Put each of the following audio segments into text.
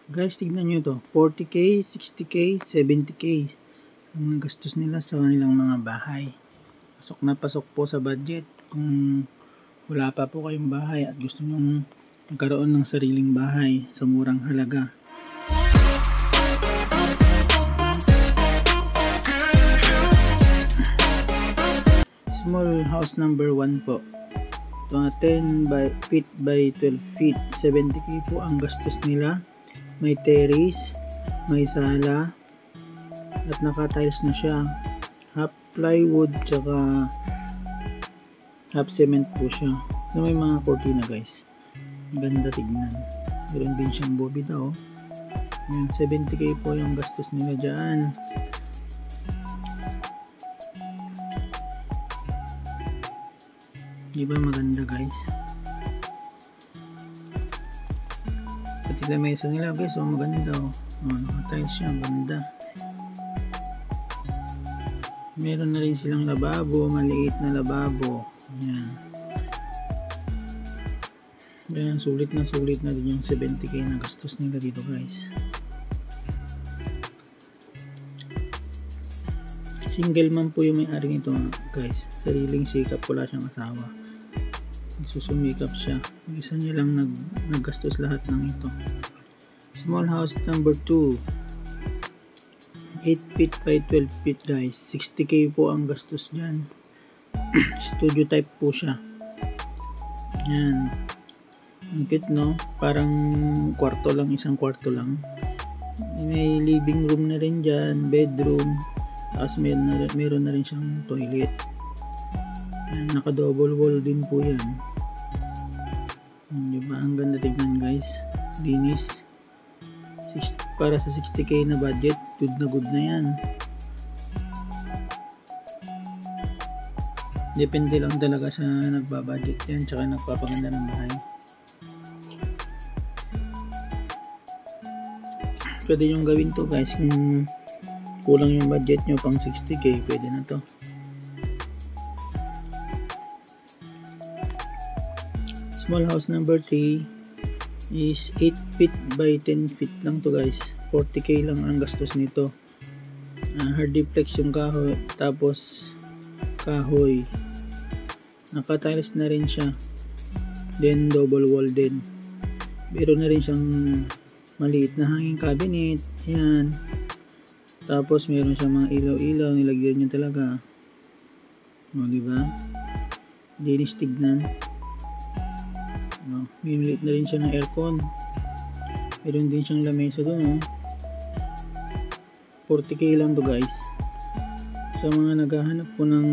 Guys, tignan nyo to. 40k, 60k, 70k. Ang gastos nila sa kanilang mga bahay. Pasok na pasok po sa budget. Kung wala pa po kayong bahay at gusto nyo magkaroon ng sariling bahay sa murang halaga. Small house number 1 po. Ito 10 feet by 12 feet. 70k po ang gastos nila. May terrace, may sala, at naka-tiles na siya. Half plywood, tsaka half cement po siya. Na may mga cortina guys. Ganda tignan. Meron din siyang bobida oh. 70k po yung gastos nila dyan. Diba maganda guys? Pati lamesa nila guys, oh maganda oh. Naka-tiles siya, ganda. Meron na rin silang lababo, maliit na lababo. Ayan. Ayan, sulit na din yung 70k na gastos nila dito guys. Single man po yung may-ari nito guys. Sariling sikap, wala siyang asawa. Susumikap siya. Isa niya lang naggastos lahat ng ito. Small house number 2. 8 feet by 12 feet guys. 60k po ang gastos dyan. Studio type po siya. Yan. Ang cute no? Parang kwarto lang, isang kwarto lang. May living room na rin dyan. Bedroom. Tapos meron na rin siyang toilet. Yan, naka double wall din po yan. Diba? Ang ganda tignan guys. Linis. Para sa 60k na budget, good na yan. Depende lang talaga sa nagbabudget yan, tsaka nagpapaganda ng bahay. Pwede nyo gawin to guys kung kulang yung budget nyo pang 60k, pwede na to. Small house number 3 is 8 feet by 10 feet lang to guys. 40k lang ang gastos nito. Hardiplex yung kahoy, tapos kahoy. Naka-tiles na rin siya. Then double wall din. Meron na rin siyang maliit na hanging cabinet. Yan. Tapos meron siyang mga ilaw-ilaw, nilagyan niya talaga. O, diba? Linis tignan. Minilit na rin siya ng aircon. Meron din siyang lamesa doon. 40k lang to guys. Sa mga naghahanap po ng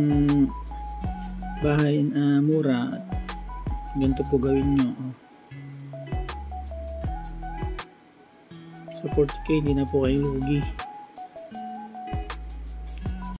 bahay mura, ganito po gawin nyo. Sa 40k hindi na po kayo lugi.